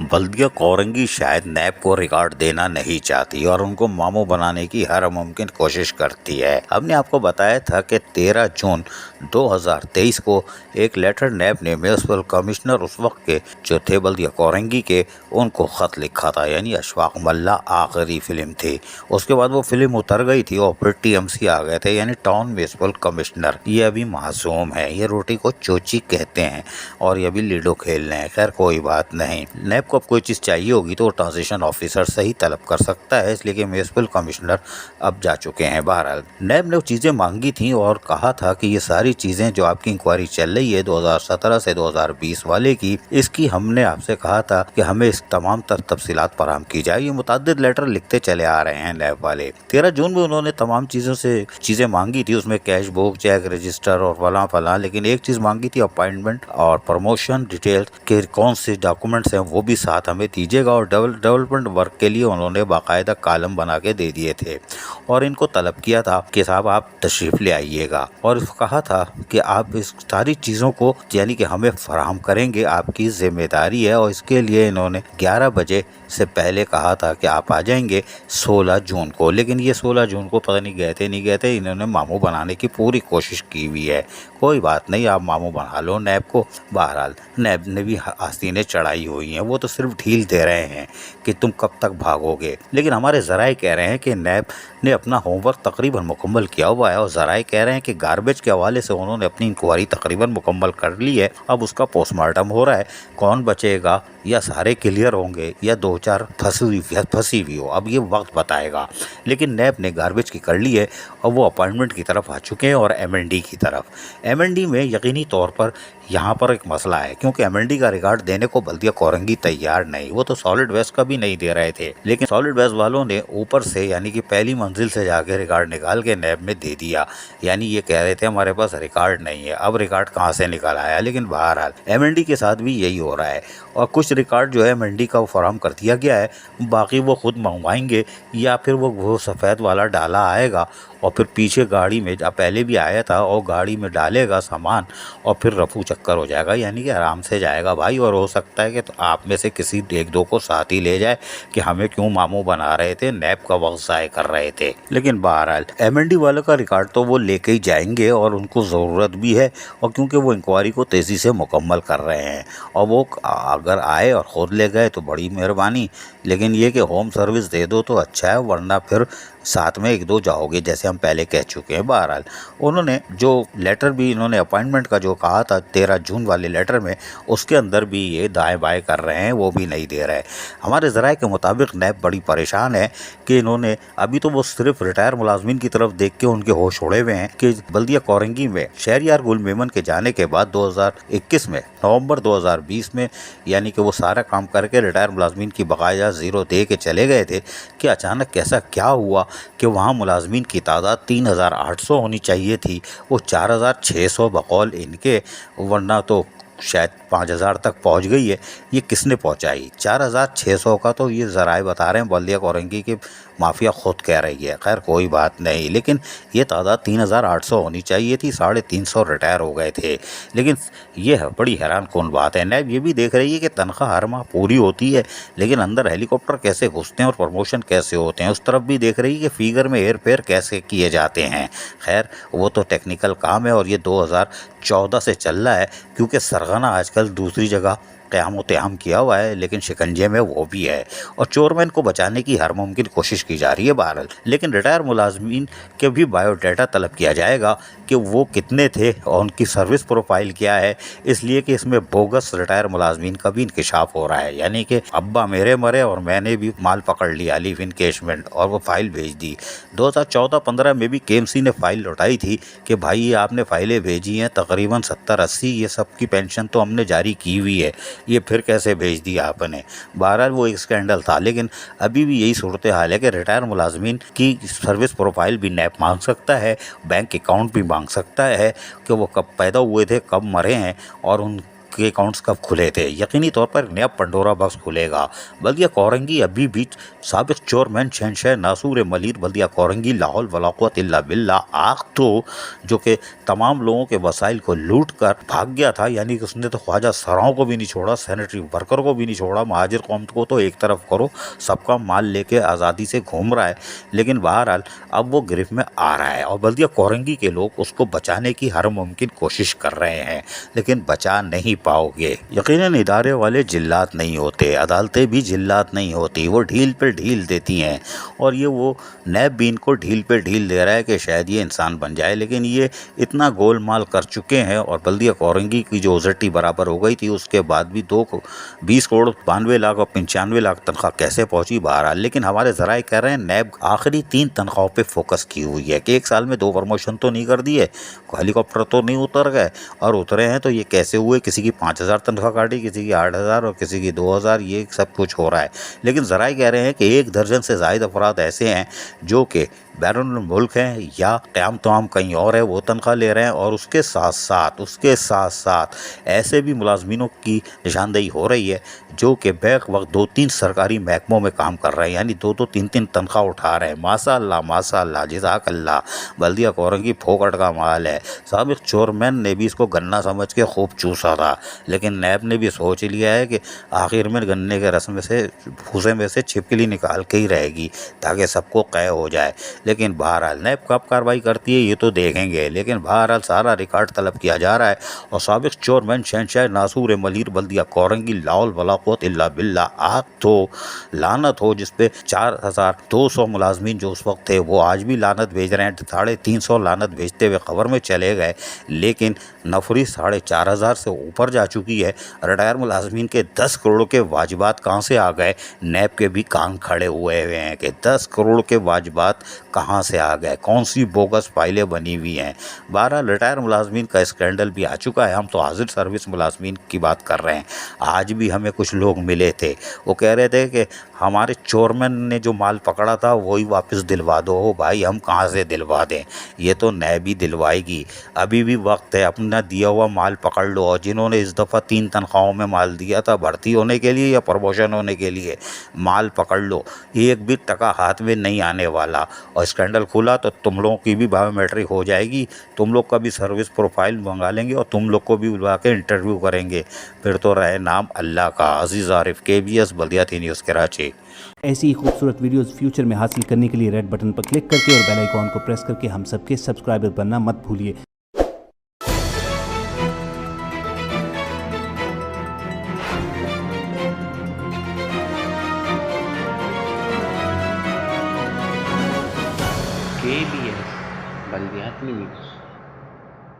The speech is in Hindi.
बल्दिया कोरंगी शायद नैब को रिकॉर्ड देना नहीं चाहती और उनको मामू बनाने की हर मुमकिन कोशिश करती है। हमने आपको बताया था कि 13 जून 2023 को एक लेटर नैब ने म्यूनिसिपल कमिश्नर उस वक्त के जो थे बल्दिया कोरंगी के, उनको खत लिखा था, यानी अशफाक मल्ला आखिरी फिल्म थी। उसके बाद वो फिल्म उतर गई थी और फिर टीएमसी आ गए थे, यानी टाउन म्यूनिसिपल कमिश्नर। ये अभी मासूम है, ये रोटी को चोची कहते हैं और ये अभी लीडो खेल रहे हैं। खैर कोई बात नहीं, नैब को अब कोई चीज़ चाहिए होगी तो ट्रांजिशन ऑफिसर से ही तलब कर सकता है, इसलिए कि म्यूनिसिपल कमिश्नर अब जा चुके हैं। बहरहाल नैब ने वो चीज़ें मांगी थी और कहा था कि ये सारी चीज़ें जो आपकी इंक्वायरी चल रही है 2017 से 2020 वाले की, इसकी हमने आपसे कहा था कि हमें इस तमाम तफसीलात फराहम की जाए। ये मुतअद्दिद लेटर लिखते चले आ रहे हैं नैब वाले। 13 जून में उन्होंने तमाम चीज़ों से चीज़ें मांगी थी, उसमें कैश बुक, चेक रजिस्टर और फला फला, लेकिन एक चीज़ मांगी थी अपॉइंटमेंट और प्रमोशन डिटेल्स के कौन से डॉक्यूमेंट्स हैं वो भी साथ हमें दीजिएगा। और डेवलपमेंट वर्क के लिए उन्होंने बाकायदा कॉलम बना के दे दिए थे और इनको तलब किया था कि साहब आप तशरीफ़ ले आइएगा, और कहा था कि आप इस सारी चीज़ों को यानी कि हमें फराहम करेंगे, आपकी जिम्मेदारी है। और इसके लिए इन्होंने 11 बजे से पहले कहा था कि आप आ जाएंगे 16 जून को, लेकिन ये 16 जून को पता नहीं गए थे। इन्होंने मामू बनाने की पूरी कोशिश की हुई है। कोई बात नहीं, आप मामू बना लो नैब को। बहरहाल नैब ने भी आस्तीनें चढ़ाई हुई हैं, वो तो सिर्फ ढील दे रहे हैं कि तुम कब तक भागोगे। लेकिन हमारे ज़राए कह रहे हैं कि नैब ने अपना होमवर्क तकरीबन मुकम्मल किया हुआ है और ज़राए कह रहे हैं कि गार्बेज के हवाले से उन्होंने अपनी इंक्वायरी तकरीबन मुकम्मल कर ली है। अब उसका पोस्टमार्टम हो रहा है, कौन बचेगा या सारे क्लियर होंगे या 2-4 फंसी हुई हो, अब ये वक्त बताएगा। लेकिन नैब ने गार्बेज की कर ली है और वो अपॉइंटमेंट की तरफ आ चुके हैं और एमएनडी की तरफ। एमएनडी में यकीनी तौर पर यहाँ पर एक मसला है, क्योंकि एमएनडी का रिकॉर्ड देने को बल्दिया कोरंगी तैयार नहीं, वो तो सॉलिड वेस्ट का भी नहीं दे रहे थे। लेकिन सॉलिड वेस्ट वालों ने ऊपर से यानी कि पहली मंजिल से जाके रिकॉर्ड निकाल के नैब में दे दिया, यानी ये कह रहे थे हमारे पास रिकॉर्ड नहीं है। अब रिकॉर्ड कहाँ से निकल आया। लेकिन बहरहाल एमएनडी के साथ भी यही हो रहा है और कुछ रिकॉर्ड जो है एमएनडी का वो फराहम कर दिया गया है, बाकी वो खुद मंगवाएंगे या फिर वो सफ़ेद वाला डाला आएगा और फिर पीछे गाड़ी में पहले भी आया था और गाड़ी में डालेगा सामान और फिर रफू चक्कर हो जाएगा, यानी कि आराम से जाएगा भाई। और हो सकता है कि तो आप में से किसी एक दो को साथ ही ले जाए कि हमें क्यों मामू बना रहे थे, नैब का वक्त ज़ाय कर रहे थे। लेकिन बहरहाल एमएनडी वालों का रिकॉर्ड तो वो लेके ही जाएंगे और उनको ज़रूरत भी है, और क्योंकि वो इंक्वायरी को तेज़ी से मुकम्मल कर रहे हैं और वो अगर आए और ख़ुद ले गए तो बड़ी मेहरबानी। लेकिन ये कि होम सर्विस दे दो तो अच्छा है, वरना फिर साथ में 1-2 जाओगे, जैसे हम पहले कह चुके हैं। बहरहाल उन्होंने जो लेटर भी इन्होंने अपॉइंटमेंट का जो कहा था 13 जून वाले लेटर में, उसके अंदर भी ये दाएं बाएं कर रहे हैं, वो भी नहीं दे रहे। हमारे ज़राए के मुताबिक नैब बड़ी परेशान है कि इन्होंने अभी तो वो सिर्फ रिटायर मुलाजमीन की तरफ देख के उनके होश उड़े हुए हैं कि बल्दिया कोरंगी में शहरियार गुल मेमन के जाने के बाद 2021 में नवंबर 2020 में, यानी कि वो सारा काम करके रिटायर मुलाजमीन की बकाया ज़ीरो दे के चले गए थे, कि अचानक कैसा क्या हुआ कि वहाँ मुलाजमीन की तादाद 3800 होनी चाहिए थी, वो 4600 बकौल इनके, वरना तो शायद 5000 तक पहुँच गई है। ये किसने पहुँचाई 4600 का? तो ये ज़राए बता रहे हैं बल्दिया कोरंगी की माफिया खुद कह रही है। खैर कोई बात नहीं, लेकिन ये तादाद 3800 होनी चाहिए थी, 350 रिटायर हो गए थे। लेकिन ये है बड़ी हैरान कौन बात है। नैब ये भी देख रही है कि तनख्वाह हर माह पूरी होती है, लेकिन अंदर हेलीकॉप्टर कैसे घुसते हैं और प्रमोशन कैसे होते हैं, उस तरफ भी देख रही है कि फिगर में हेर फेर कैसे किए जाते हैं। खैर वो तो टेक्निकल काम है और ये 2014 से चल रहा है, क्योंकि सरगना आजकल दूसरी जगह क़याम क़याम किया हुआ है, लेकिन शिकंजे में वो भी है और चोरमैन को बचाने की हर मुमकिन कोशिश की जा रही है। बहरहाल लेकिन रिटायर मुलाजमीन के भी बायोडाटा तलब किया जाएगा कि वो कितने थे और उनकी सर्विस प्रोफाइल क्या है, इसलिए कि इसमें बोगस रिटायर मुलाजमीन का भी इंकशाफ हो रहा है। यानी कि अब्बा मेरे मरे और मैंने भी माल पकड़ लिया, लीव इनकेशमेंट, और वो फाइल भेज दी। 2014-15 में भी केएमसी ने फाइल लौटाई थी कि भाई ये आपने फाइलें भेजी हैं तकरीबन 70-80, ये सब की पेंशन तो हमने जारी की हुई है, ये फिर कैसे भेज दिया आपने। बहरहाल वो एक स्कैंडल था। लेकिन अभी भी यही सूरत हाल है कि रिटायर मुलाजमीन की सर्विस प्रोफाइल भी नैब मांग सकता है, बैंक अकाउंट भी मांग सकता है कि वो कब पैदा हुए थे, कब मरे हैं और उन के अकाउंट्स कब खुले थे। यकीनी तौर पर नया पंडोरा बॉक्स खुलेगा। बल्दिया कोरंगी अभी भी साबिक चोरमैन शहनशाह नासूर मलिर बल्दिया कोरंगी लाहौल वला कुव्वत इल्ला बिल्लाह आग तो जो कि तमाम लोगों के वसाइल को लूट कर भाग गया था, यानी कि उसने तो ख्वाजा सराओं को भी नहीं छोड़ा, सैनिटरी वर्कर को भी नहीं छोड़ा, महाजिर कौम को तो एक तरफ करो, सबका माल लेके आज़ादी से घूम रहा है। लेकिन बहरहाल अब वो गिरफ्त में आ रहा है और बल्दिया कोरंगी के लोग उसको बचाने की हर मुमकिन कोशिश कर रहे हैं, लेकिन बचा नहीं पाओगे। यकीनन इदारे वाले जिल्लात नहीं होते, अदालतें भी जिल्लात नहीं होती, वो ढील पे ढील देती हैं और ये वो नैब भी इनको ढील पे ढील दे रहा है कि शायद ये इंसान बन जाए। लेकिन ये इतना गोलमाल कर चुके हैं और बल्दिया कोरंगी की जो उजट्टी बराबर हो गई थी उसके बाद भी 20 करोड़ 92 लाख और 95 लाख तनख्वाह कैसे पहुंची बहरहाल। लेकिन हमारे ज़राए कह रहे हैं नैब आखिरी 3 तनख्वाहों पे फोकस की हुई है कि एक साल में 2 प्रमोशन तो नहीं कर दिए, हेलीकॉप्टर तो नहीं उतर गए, और उतरे हैं तो ये कैसे हुए, किसी की 5000 तनख्वाह काटी, किसी की 8000 और किसी की 2000, ये सब कुछ हो रहा है। लेकिन ज़राए कह रहे हैं कि 1 दर्जन से ज़ायद अफराद ऐसे हैं जो कि बैरून मुल्क हैं या क़याम तमाम कहीं और है, वो तनख्वाह ले रहे हैं और उसके साथ साथ ऐसे भी मुलाजमीनों की निशानदेही हो रही है जो कि बैक वक्त 2-3 सरकारी महकमों में काम कर रहे हैं, यानी 2-2 3-3 तनख्वाह उठा रहे हैं। माशाअल्लाह जज़ाकल्लाह। बल्दिया कोरंगी फोकट का माल है। साबिक चोरमैन ने भी इसको गन्ना समझ के खूब चूसा था, लेकिन नैब ने भी सोच लिया है कि आखिर में गन्ने के रस में से भूसे में से छिपकली निकाल के ही रहेगी ताकि सबको क़य हो जाए। लेकिन बहरहाल नैब कब कार्रवाई करती है ये तो देखेंगे, लेकिन बहरहाल सारा रिकॉर्ड तलब किया जा रहा है और साबिक चोरमैन शहनशाह नासूर मलिर बल्दिया कोरंगी लाहौल वला कुव्वत इल्ला बिल्लाह आग तो लानत हो, जिसपे 4200 मुलाजमीन जो उस वक्त थे वो आज भी लानत भेज रहे हैं। 350 लानत भेजते हुए खबर में चले गए, लेकिन नफरी 4500 से ऊपर जा चुकी है। रिटायर मुलाजमीन के 10 करोड़ के वाजिबात कहाँ से आ गए, नैब के भी कान खड़े हुए हैं कि 10 करोड़ के वाजिबात कहाँ से आ गए, कौन सी बोगस फाइलें बनी हुई हैं। 12 रिटायर मुलाजमीन का स्कैंडल भी आ चुका है। हम तो हाजिर सर्विस मुलाजमीन की बात कर रहे हैं। आज भी हमें कुछ लोग मिले थे, वो कह रहे थे कि हमारे चोरमैन ने जो माल पकड़ा था वही वापस दिलवा दो। भाई हम कहाँ से दिलवा दें, ये तो नैब ही दिलवाएगी। अभी भी वक्त है, अपना दिया हुआ माल पकड़ लो। और जिन्होंने इस दफ़ा 3 तनख्वाहों में माल दिया था भर्ती होने के लिए या प्रमोशन होने के लिए, माल पकड़ लो, एक भी टका हाथ में नहीं आने वाला। और स्कैंडल खुला तो तुम लोगों की भी बायोमेट्रिक हो जाएगी, तुम लोग का भी सर्विस प्रोफाइल मंगा लेंगे और तुम लोग को भी बुला के इंटरव्यू करेंगे, फिर तो रहे नाम अल्लाह का। अजीज़ आरिफ, KBS बल्दिया थी न्यूज़ कराची। ऐसी ही खूबसूरत वीडियोस फ्यूचर में हासिल करने के लिए रेड बटन पर क्लिक करके और बेल आइकॉन को प्रेस करके हम सबके सब्सक्राइबर बनना मत भूलिए। KBS बल्दियाती न्यूज़।